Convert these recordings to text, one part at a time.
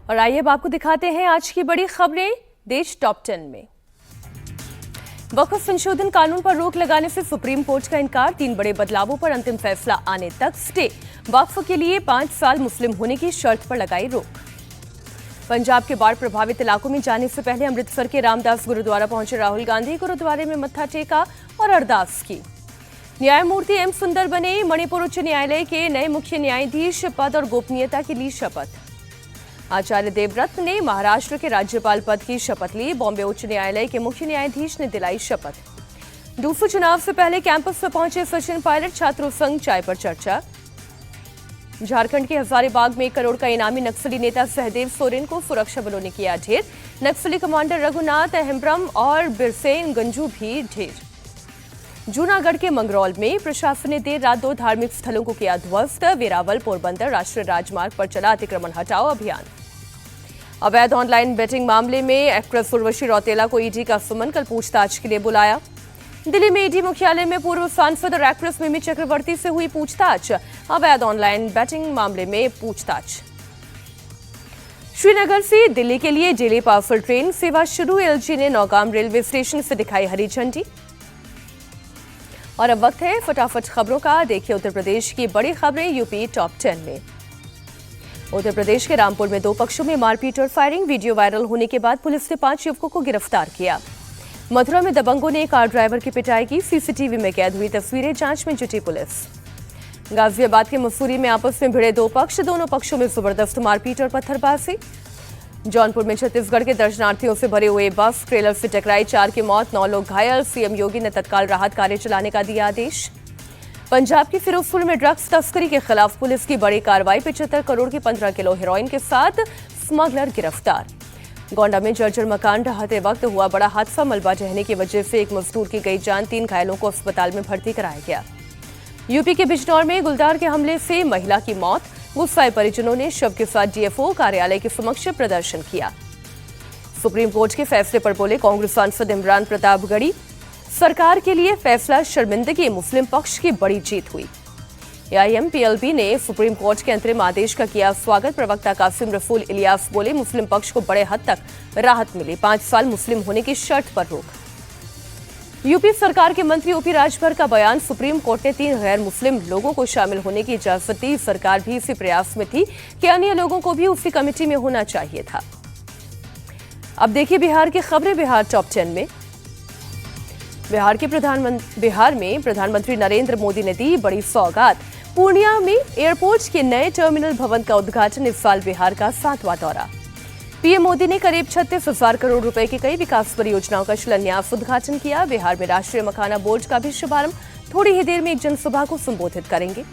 और आइए अब आपको दिखाते हैं आज की बड़ी खबरें देश टॉप 10 में। वक्फ संशोधन कानून पर रोक लगाने से सुप्रीम कोर्ट का इनकार, 3 बड़े बदलावों पर अंतिम फैसला आने तक स्टे। वक्फ के लिए 5 साल मुस्लिम होने की शर्त पर लगाई रोक। पंजाब के बाढ़ प्रभावित इलाकों में जाने से पहले अमृतसर के रामदास गुरुद्वारा पहुंचे राहुल गांधी, गुरुद्वारे में मत्था टेका और अरदास की। न्यायमूर्ति एम सुंदर बने मणिपुर उच्च न्यायालय के नए मुख्य न्यायाधीश, पद और गोपनीयता की ली शपथ। आचार्य देवव्रत ने महाराष्ट्र के राज्यपाल पद की शपथ ली, बॉम्बे उच्च न्यायालय के मुख्य न्यायाधीश ने दिलाई शपथ। डूफू चुनाव से पहले कैंपस में पहुंचे सचिन पायलट, छात्रों संग चाय पर चर्चा। झारखंड के हजारीबाग में 1 करोड़ का इनामी नक्सली नेता सहदेव सोरेन को सुरक्षा बलों ने किया ढेर। नक्सली कमांडर रघुनाथ हेम्ब्रम और बिरसेन गंजू भी ढेर। जूनागढ़ के मंगरौल में प्रशासन ने देर रात 2 धार्मिक स्थलों को किया ध्वस्त। वेरावल पोरबंदर राष्ट्रीय राजमार्ग पर चला अतिक्रमण हटाओ अभियान। अवैध ऑनलाइन बेटिंग मामले में एक्ट्रेस उर्वशी रौतेला को ईडी का सुमन, कल पूछताछ के लिए बुलाया। दिल्ली में ईडी मुख्यालय में पूर्व सांसद और एक्ट्रेस मिमी चक्रवर्ती से हुई पूछताछ। अवैध ऑनलाइन बेटिंग मामले में पूछताछ। श्रीनगर से दिल्ली के लिए डेली पार्सल ट्रेन सेवा शुरू, एलजी ने नौगाम रेलवे स्टेशन से दिखाई हरी झंडी। और अब वक्त है फटाफट खबरों का। देखिए उत्तर प्रदेश की बड़ी खबरें यूपी टॉप 10 में। उत्तर प्रदेश के रामपुर में 2 पक्षों में मारपीट और फायरिंग, वीडियो वायरल होने के बाद पुलिस ने 5 युवकों को गिरफ्तार किया। मथुरा में दबंगों ने कार ड्राइवर की पिटाई की, सीसीटीवी में कैद हुई तस्वीरें, जांच में जुटी पुलिस। गाजियाबाद के मसूरी में आपस में भिड़े 2 पक्ष, दोनों पक्षों में जबरदस्त मारपीट और पत्थरबाजी। जौनपुर में छत्तीसगढ़ के दर्शनार्थियों से भरे हुए बस ट्रेलर से टकराई, 4 की मौत, 9 लोग घायल। सीएम योगी ने तत्काल राहत कार्य चलाने का दिया आदेश। पंजाब के फिरोजपुर में ड्रग्स तस्करी के खिलाफ पुलिस की बड़ी कार्रवाई, 75 करोड़ की 15 किलो हेरोइन के साथ स्मगलर गिरफ्तार। गोंडा में जर्जर मकान ढहाते वक्त हुआ बड़ा हादसा, मलबा ढहने की वजह से 1 मजदूर की गई जान, 3 घायलों को अस्पताल में भर्ती कराया गया। यूपी के बिजनौर में गुलदार के हमले से महिला की मौत, गुस्साए परिजनों ने शव के साथ डीएफओ कार्यालय के समक्ष प्रदर्शन किया। सुप्रीम कोर्ट के फैसले पर बोले कांग्रेस सांसद इमरान प्रतापगढ़ी, सरकार के लिए फैसला शर्मिंदगी, मुस्लिम पक्ष की बड़ी जीत हुई। एआईएम-पीएलबी ने सुप्रीम कोर्ट के अंतरिम आदेश का किया स्वागत। प्रवक्ता कासिम रसूल इलियास बोले मुस्लिम पक्ष को बड़े हद तक राहत मिली, 5 साल मुस्लिम होने की शर्त पर रोक। यूपी सरकार के मंत्री ओपी राजभर का बयान, सुप्रीम कोर्ट ने 3 गैर मुस्लिम लोगों को शामिल होने की इजाजत दी, सरकार भी इसी प्रयास में थी कि अन्य लोगों को भी उसी कमेटी में होना चाहिए था। अब देखिए बिहार की खबरें बिहार टॉप 10 में। बिहार में प्रधानमंत्री नरेंद्र मोदी ने दी बड़ी सौगात। पूर्णिया में एयरपोर्ट के नए टर्मिनल भवन का उद्घाटन, इस साल बिहार का 7वां दौरा। पीएम मोदी ने करीब 36,000 करोड़ रुपए की कई विकास परियोजनाओं का शिलान्यास उद्घाटन किया। बिहार में राष्ट्रीय मखाना बोर्ड का भी शुभारंभ, थोड़ी ही देर में एक जनसभा को संबोधित करेंगे।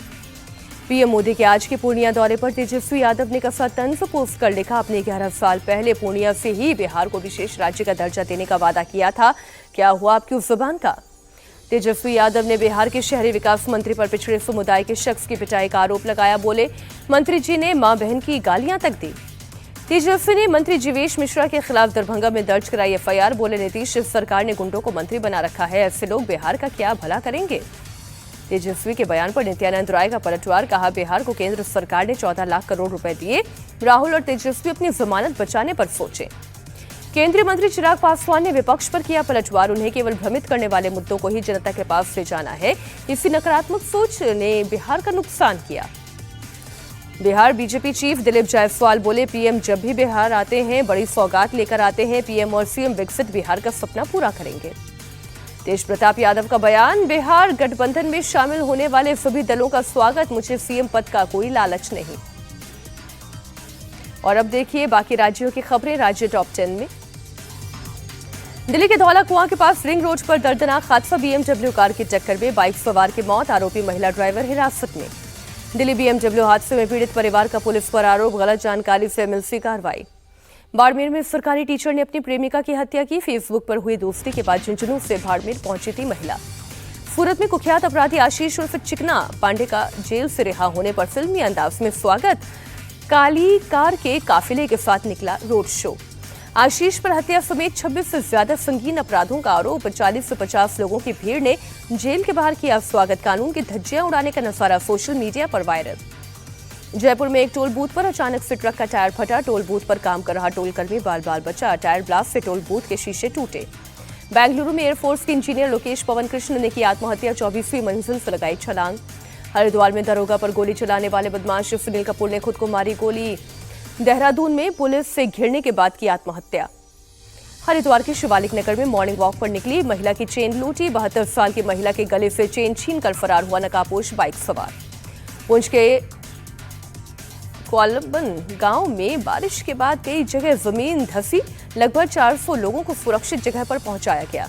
पीएम मोदी के आज के पूर्णिया दौरे पर तेजस्वी यादव ने कसा तंज, पोस्ट कर लिखा, अपने 11 साल पहले पूर्णिया से ही बिहार को विशेष राज्य का दर्जा देने का वादा किया था, क्या हुआ आपकी उस जुबान का। तेजस्वी यादव ने बिहार के शहरी विकास मंत्री पर पिछड़े समुदाय के शख्स की पिटाई का आरोप लगाया, बोले मंत्री जी ने मां बहन की गालियां तक दी। तेजस्वी ने मंत्री जीवेश मिश्रा के खिलाफ दरभंगा में दर्ज कराई एफआईआर, बोले नीतीश सरकार ने गुंडों को मंत्री बना रखा है, ऐसे लोग बिहार का क्या भला करेंगे। तेजस्वी के बयान पर नित्यानंद राय का पलटवार, कहा बिहार को केंद्र सरकार ने 14 लाख करोड़ रुपए दिए, राहुल और तेजस्वी अपनी जमानत बचाने पर सोचे। केंद्रीय मंत्री चिराग पासवान ने विपक्ष पर किया पलटवार, उन्हें केवल भ्रमित करने वाले मुद्दों को ही जनता के पास ले जाना है, इसी नकारात्मक सोच ने बिहार का नुकसान किया। बिहार बीजेपी चीफ दिलीप जायसवाल बोले पीएम जब भी बिहार आते हैं बड़ी सौगात लेकर आते हैं, पीएम और सीएम विकसित बिहार का सपना पूरा करेंगे। तेज प्रताप यादव का बयान, बिहार गठबंधन में शामिल होने वाले सभी दलों का स्वागत, मुझे सीएम पद का कोई लालच नहीं। और अब देखिए बाकी राज्यों की खबरें राज्य टॉप 10 में। दिल्ली के धौला कुआं के पास रिंग रोड पर दर्दनाक हादसा, बीएमडब्ल्यू कार की टक्कर में बाइक सवार की मौत, आरोपी महिला ड्राइवर हिरासत में। दिल्ली बीएमडब्ल्यू हादसे में पीड़ित परिवार का पुलिस पर आरोप, गलत जानकारी से एमएलसी कार्रवाई। बाड़मेर में सरकारी टीचर ने अपनी प्रेमिका की हत्या की, फेसबुक पर हुई दोस्ती के बाद झुंझुनू से बाड़मेर पहुंची थी महिला। सूरत में कुख्यात अपराधी आशीष उर्फ चिकना पांडे का जेल से रिहा होने पर फिल्मी अंदाज में स्वागत, काली कार के काफिले के साथ निकला रोड शो। आशीष पर हत्या समेत 26 से ज्यादा संगीन अपराधों का आरोप, 40 से 50 लोगों की भीड़ ने जेल के बाहर किया स्वागत, कानून की धज्जियां उड़ाने का नजारा सोशल मीडिया पर वायरल। जयपुर में एक टोल बूथ पर अचानक से ट्रक का टायर फटा। टोल बूथ पर काम कर रहा टोल कर्मी बाल बाल बचा। टायर ब्लास्ट से टोल बूथ के शीशे टूटे। बेंगलुरु में एयरफोर्स के इंजीनियर लोकेश पवन कृष्ण ने की आत्महत्या। 24वीं मंजिल से लगाई छलांग। हरिद्वार में दरोगा पर गोली चलाने वाले बदमाश सुनील कपूर ने खुद को मारी गोली। देहरादून में पुलिस से घिरने के बाद की आत्महत्या। हरिद्वार के शिवालिक नगर में मॉर्निंग वॉक पर निकली महिला की चेन लूटी। 72 साल की महिला के गले से चेन छीनकर फरार हुआ नकाबपोश बाइक सवार। पुंछ के क्वालबन गांव में बारिश के बाद कई जगह जमीन धंसी। लगभग 400 लोगों को सुरक्षित जगह पर पहुंचाया गया।